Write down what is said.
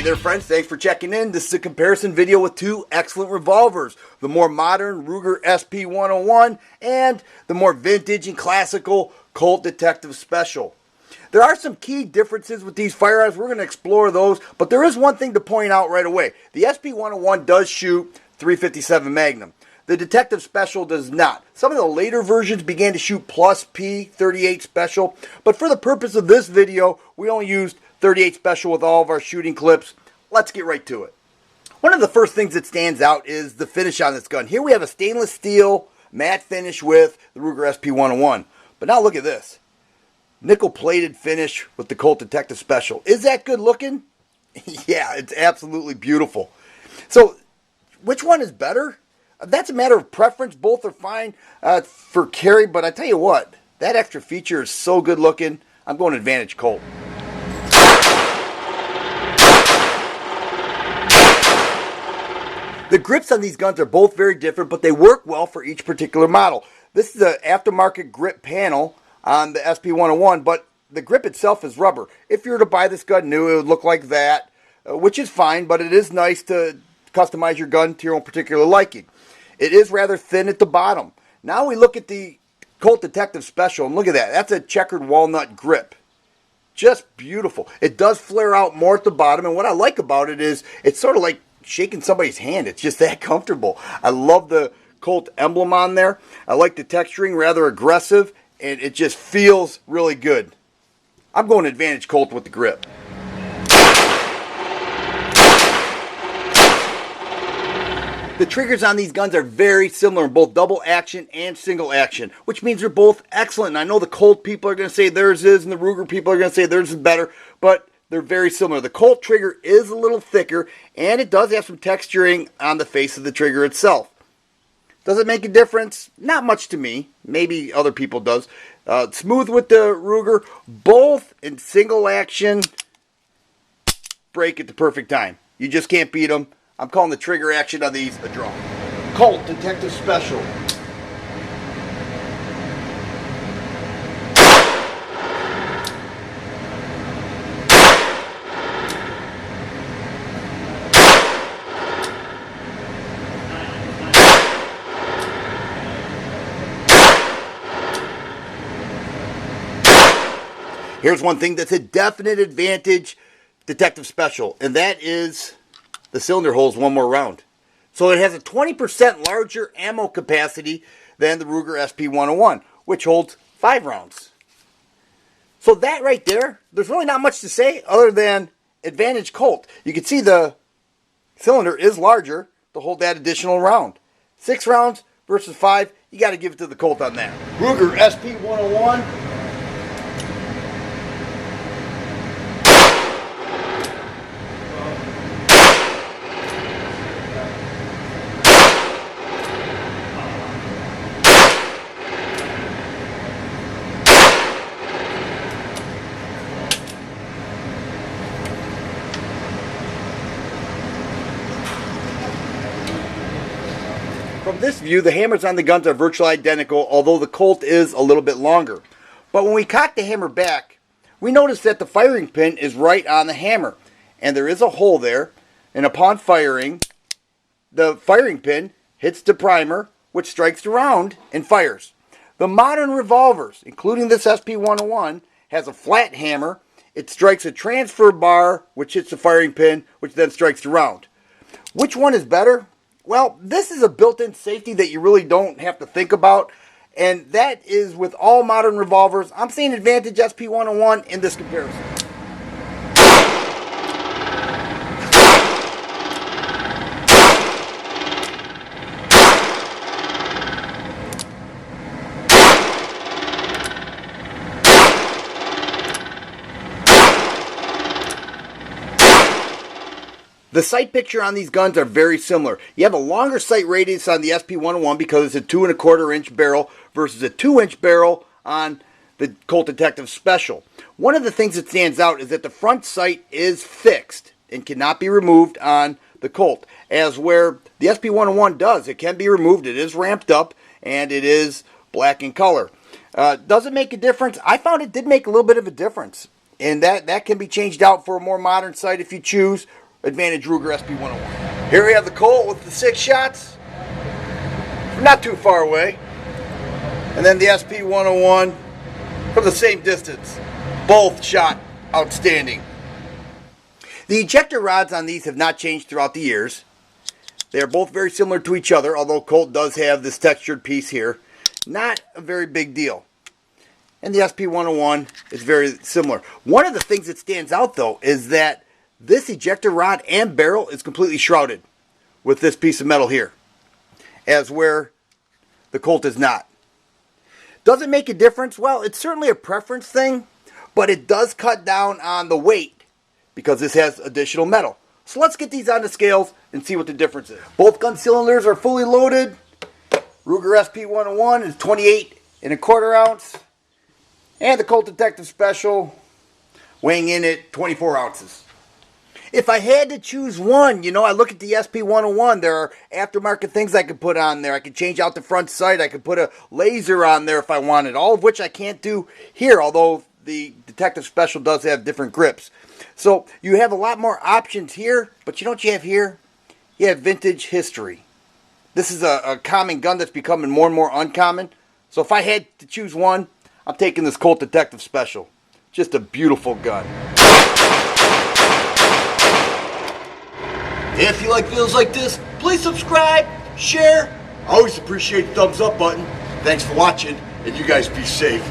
Hey there friends, thanks for checking in. This is a comparison video with two excellent revolvers. The more modern Ruger SP101 and the more vintage and classical Colt Detective Special. There are some key differences with these firearms. We're going to explore those, but there is one thing to point out right away. The SP101 does shoot .357 Magnum. The Detective Special does not. Some of the later versions began to shoot plus P 38 Special, but for the purpose of this video, we only used 38 Special with all of our shooting clips. Let's get right to it. One of the first things that stands out is the finish on this gun. Here we have a stainless steel matte finish with the Ruger SP101. But now look at this. Nickel plated finish with the Colt Detective Special. Is that good looking? Yeah, it's absolutely beautiful. So, which one is better? That's a matter of preference. Both are fine for carry, but I tell you what, that extra feature is so good looking. I'm going Advantage Colt. The grips on these guns are both very different, but they work well for each particular model. This is an aftermarket grip panel on the SP101, but the grip itself is rubber. If you were to buy this gun new, it would look like that, which is fine, but it is nice to customize your gun to your own particular liking. It is rather thin at the bottom. Now we look at the Colt Detective Special, and look at that. That's a checkered walnut grip. Just beautiful. It does flare out more at the bottom, and what I like about it is it's sort of like shaking somebody's hand. It's just that comfortable. I love the Colt emblem on there. I like the texturing, rather aggressive, and it just feels really good. I'm going Advantage Colt with the grip. The triggers on these guns are very similar in both double action and single action, which means they're both excellent. And I know the Colt people are going to say theirs is, and the Ruger people are going to say theirs is better, but they're very similar. The Colt trigger is a little thicker, and it does have some texturing on the face of the trigger itself. Does it make a difference? Not much to me. Maybe other people does. Smooth with the Ruger. Both in single action break at the perfect time. You just can't beat them. I'm calling the trigger action on these a draw. Colt Detective Special. Here's one thing that's a definite advantage Detective Special, and that is the cylinder holds one more round. So it has a 20% larger ammo capacity than the Ruger SP101, which holds 5 rounds. So that right there, there's really not much to say other than Advantage Colt. You can see the cylinder is larger to hold that additional round. 6 rounds versus 5, you got to give it to the Colt on that. Ruger SP101. From this view, the hammers on the guns are virtually identical, although the Colt is a little bit longer. But when we cock the hammer back, we notice that the firing pin is right on the hammer. And there is a hole there, and upon firing, the firing pin hits the primer, which strikes the round and fires. The modern revolvers, including this SP101, has a flat hammer. It strikes a transfer bar, which hits the firing pin, which then strikes the round. Which one is better? Well, this is a built-in safety that you really don't have to think about, and that is with all modern revolvers. I'm saying Advantage SP101 in this comparison. The sight picture on these guns are very similar. You have a longer sight radius on the SP101 because it's a 2¼ inch barrel versus a 2-inch barrel on the Colt Detective Special. One of the things that stands out is that the front sight is fixed and cannot be removed on the Colt, as where the SP101 does. It can be removed, it is ramped up, and it is black in color. Does it make a difference? I found it did make a little bit of a difference, and that can be changed out for a more modern sight if you choose. Advantage Ruger SP101. Here we have the Colt with the 6 shots, not too far away. And then the SP101 from the same distance. Both shot outstanding. The ejector rods on these have not changed throughout the years. They are both very similar to each other, although Colt does have this textured piece here. Not a very big deal. And the SP101 is very similar. One of the things that stands out, though, is that this ejector rod and barrel is completely shrouded with this piece of metal here, as where the Colt is not. Does it make a difference? Well, it's certainly a preference thing, but it does cut down on the weight because this has additional metal. So let's get these on the scales and see what the difference is. Both gun cylinders are fully loaded. Ruger SP101 is 28¼ ounce. And the Colt Detective Special weighing in at 24 ounces. If I had to choose one, I look at the SP101. There are aftermarket things I could put on there. I could change out the front sight. I could put a laser on there if I wanted. All of which I can't do here, although the Detective Special does have different grips. So you have a lot more options here, but you know what you have here? You have vintage history. This is a common gun that's becoming more and more uncommon. So if I had to choose one, I'm taking this Colt Detective Special. Just a beautiful gun. If you like videos like this, please subscribe, share. I always appreciate the thumbs up button. Thanks for watching, and you guys be safe.